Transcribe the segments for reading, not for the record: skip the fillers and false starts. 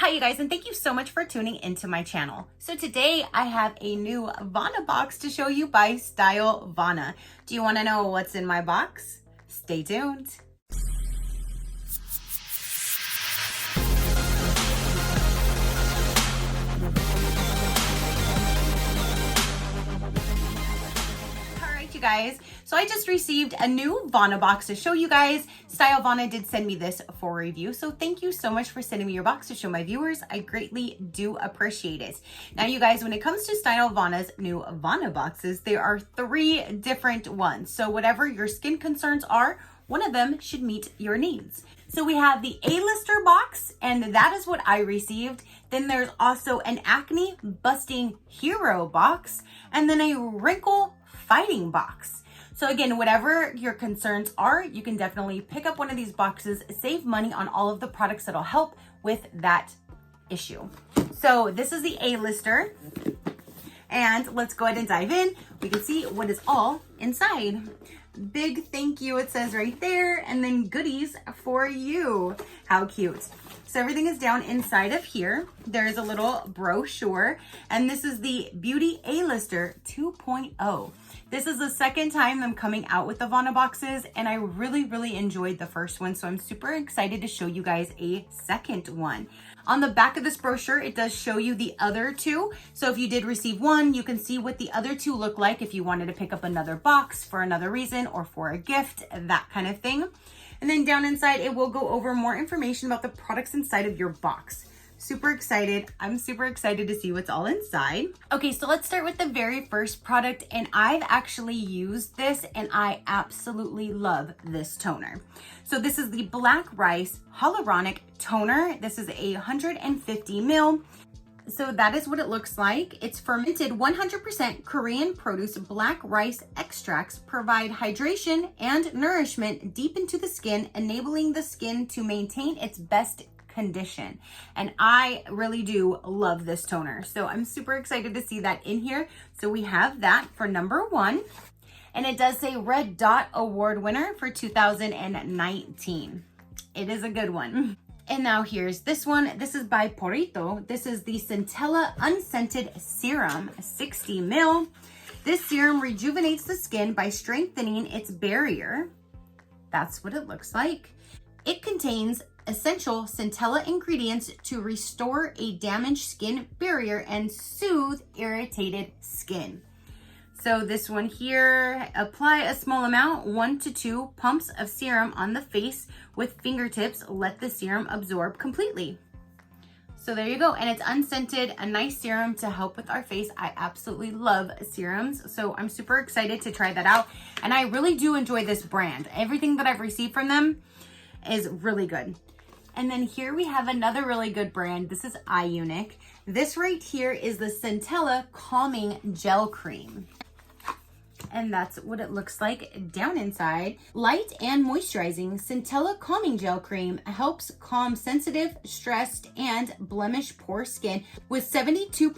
Hi you guys, and thank you so much for tuning into my channel. So today I have a new Vana box to show you by Stylevana. Do you want to know what's in my box? Stay tuned. Guys, so I just received a new Vana box to show you guys. Stylevana did send me this for review, so thank you so much for sending me your box to show my viewers. I greatly do appreciate it. Now you guys, when it comes to Stylevana's new Vana boxes, there are 3 different ones, so whatever your skin concerns are, one of them should meet your needs. So we have the A-lister box, and that is what I received. Then there's also an acne busting hero box, and then a wrinkle fighting box. So again, whatever your concerns are, you can definitely pick up one of these boxes, save money on all of the products that'll help with that issue. So this is the A-lister, and let's go ahead and dive in. We can see what is all inside. Big thank you, it says right there, and then goodies for you. How cute. So everything is down inside of here. There's a little brochure, and this is the Beauty A-lister 2.0. This is the second time I'm coming out with the Vana boxes, and I really enjoyed the first one, so I'm super excited to show you guys a second one. On the back of this brochure, it does show you the other 2. So if you did receive one, you can see what the other 2 look like if you wanted to pick up another box for another reason or for a gift, that kind of thing. And then down inside, it will go over more information about the products inside of your box. Super excited. I'm super excited to see what's all inside. Okay, so let's start with the very first product, and I've actually used this and I absolutely love this toner. So this is the Black Rice Hyaluronic Toner. This is a 150 ml. So that is what it looks like. It's fermented 100% Korean produce black rice extracts provide hydration and nourishment deep into the skin, enabling the skin to maintain its best condition. And I really do love this toner. So I'm super excited to see that in here. So we have that for number 1. And it does say Red Dot Award winner for 2019. It is a good one. And now here's this one. This is by Porito. This is the Cintella Unscented Serum, 60 ml. This serum rejuvenates the skin by strengthening its barrier. That's what it looks like. It contains essential Cintella ingredients to restore a damaged skin barrier and soothe irritated skin. So this one here, apply a small amount, 1 to 2 pumps of serum on the face with fingertips. Let the serum absorb completely. So there you go. And it's unscented, a nice serum to help with our face. I absolutely love serums. So I'm super excited to try that out. And I really do enjoy this brand. Everything that I've received from them is really good. And then here we have another really good brand. This is Hyaluronic. This right here is the Cintella Calming Gel Cream. And that's what it looks like down inside. Light and moisturizing Cintella Calming Gel Cream helps calm sensitive, stressed, and blemish-poor skin with 72%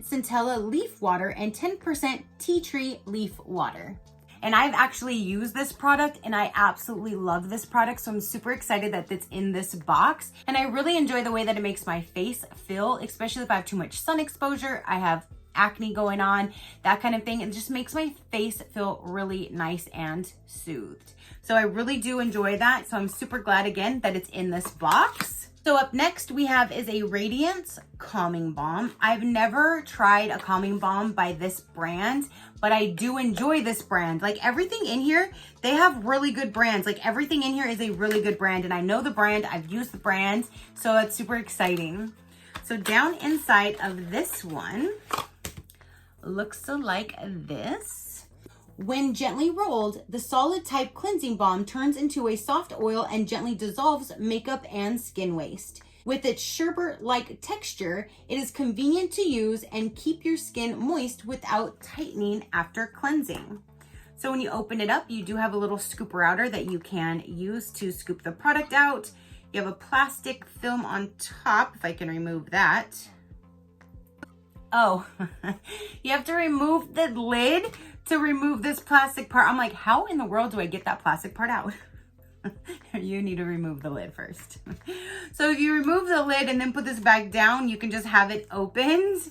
Cintella leaf water and 10% tea tree leaf water. And I've actually used this product and I absolutely love this product. So I'm super excited that it's in this box. And I really enjoy the way that it makes my face feel, especially if I have too much sun exposure. I have acne going on, that kind of thing. It just makes my face feel really nice and soothed. So I really do enjoy that. So I'm super glad again that it's in this box. So up next we have is a Radiance Calming Balm. I've never tried a calming balm by this brand, but I do enjoy this brand. Like everything in here, they have really good brands. Like everything in here is a really good brand, and I know the brand, I've used the brand, so it's super exciting. So down inside of this one, looks like this. When gently rolled, the solid type cleansing balm turns into a soft oil and gently dissolves makeup and skin waste. With its sherbet-like texture, it is convenient to use and keep your skin moist without tightening after cleansing. So when you open it up, you do have a little scooper outer that you can use to scoop the product out. You have a plastic film on top, if I can remove that. Oh, you have to remove the lid to remove this plastic part. I'm like, how in the world do I get that plastic part out? You need to remove the lid first. So if you remove the lid and then put this back down, you can just have it opened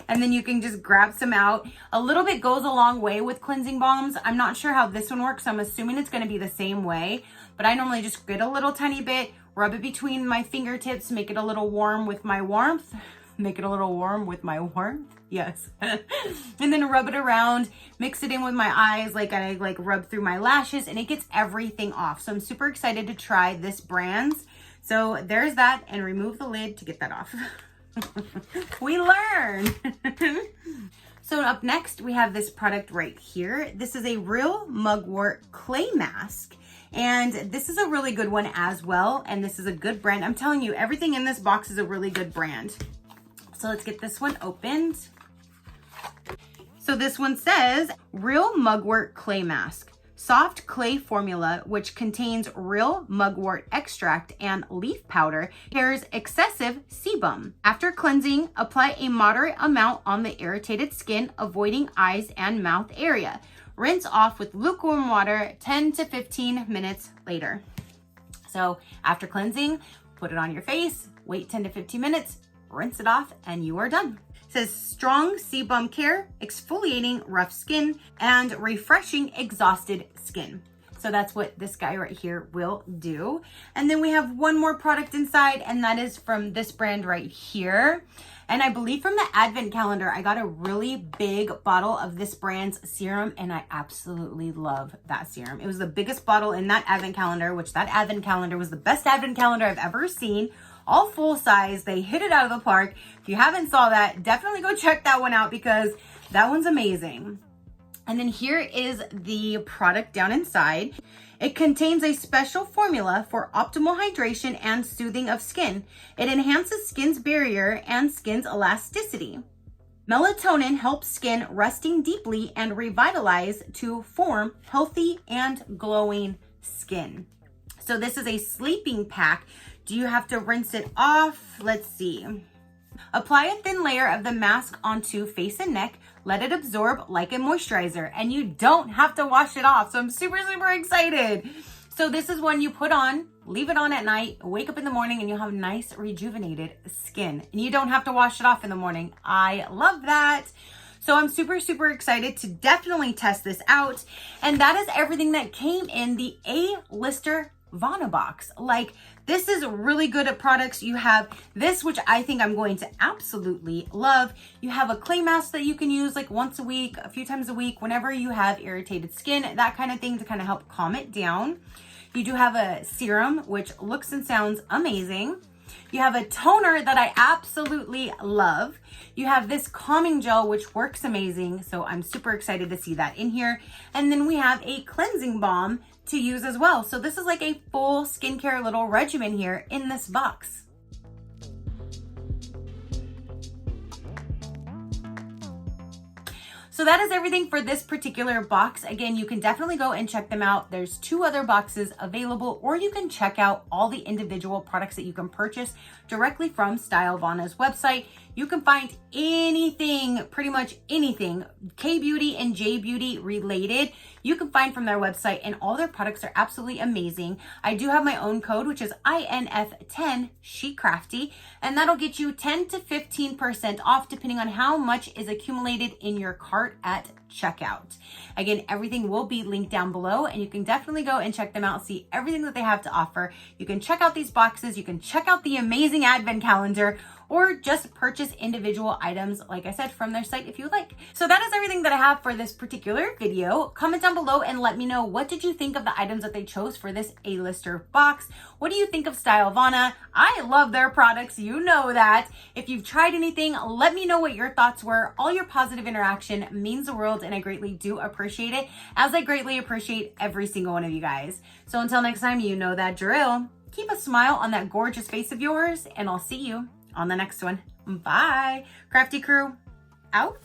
and then you can just grab some out. A little bit goes a long way with cleansing balms. I'm not sure how this one works. I'm assuming it's going to be the same way, but I normally just get a little tiny bit, rub it between my fingertips, make it a little warm with my warmth. Make it a little warm with my warmth. Yes. And then rub it around, mix it in with my eyes, like I rub through my lashes, and it gets everything off. So I'm super excited to try this brand. So there's that, and remove the lid to get that off. We learn. So up next, we have this product right here. This is a Real Mugwort clay mask. And this is a really good one as well. And this is a good brand. I'm telling you, everything in this box is a really good brand. So let's get this one opened. So this one says Real Mugwort Clay Mask. Soft clay formula which contains real mugwort extract and leaf powder, repairs excessive sebum. After cleansing, apply a moderate amount on the irritated skin, avoiding eyes and mouth area. Rinse off with lukewarm water 10 to 15 minutes later. So after cleansing, put it on your face, wait 10 to 15 minutes, rinse it off, and you are done. It says strong sebum care, exfoliating rough skin, and refreshing exhausted skin. So that's what this guy right here will do. And then we have one more product inside, and that is from this brand right here. And I believe from the advent calendar, I got a really big bottle of this brand's serum, and I absolutely love that serum. It was the biggest bottle in that advent calendar, which that advent calendar was the best advent calendar I've ever seen. All full size. They hit it out of the park. If you haven't saw that, definitely go check that one out because that one's amazing. And then here is the product down inside. It contains a special formula for optimal hydration and soothing of skin. It enhances skin's barrier and skin's elasticity. Melatonin helps skin resting deeply and revitalize to form healthy and glowing skin. So this is a sleeping pack. Do you have to rinse it off? Let's see. Apply a thin layer of the mask onto face and neck. Let it absorb like a moisturizer, and you don't have to wash it off. So I'm super, super excited. So this is one you put on, leave it on at night, wake up in the morning, and you'll have nice rejuvenated skin. And you don't have to wash it off in the morning. I love that. So I'm super, super excited to definitely test this out. And that is everything that came in the A-lister Vana box. Like, this is really good at products. You have this, which I think I'm going to absolutely love. You have a clay mask that you can use like once a week, a few times a week, whenever you have irritated skin, that kind of thing, to kind of help calm it down. You do have a serum, which looks and sounds amazing. You have a toner that I absolutely love. You have this calming gel, which works amazing. So I'm super excited to see that in here. And then we have a cleansing balm to use as well. So this is like a full skincare little regimen here in this box. So that is everything for this particular box. Again, you can definitely go and check them out. There's 2 other boxes available, or you can check out all the individual products that you can purchase directly from Stylevana's website. You can find anything, pretty much anything, K-Beauty and J-Beauty related, you can find from their website, and all their products are absolutely amazing. I do have my own code, which is INF10 SheCrafty, and that'll get you 10 to 15% off depending on how much is accumulated in your cart at checkout. Again, everything will be linked down below, and you can definitely go and check them out, see everything that they have to offer. You can check out these boxes, you can check out the amazing advent calendar, or just purchase individual items, like I said, from their site if you would like. So that is everything that I have for this particular video. Comment down below and let me know, what did you think of the items that they chose for this A-lister box? What do you think of Stylevana? I love their products, you know that. If you've tried anything, let me know what your thoughts were. All your positive interaction means the world, and I greatly do appreciate it, as I greatly appreciate every single one of you guys. So until next time, you know that drill. Keep a smile on that gorgeous face of yours, and I'll see you on the next one. Bye. Crafty crew, out.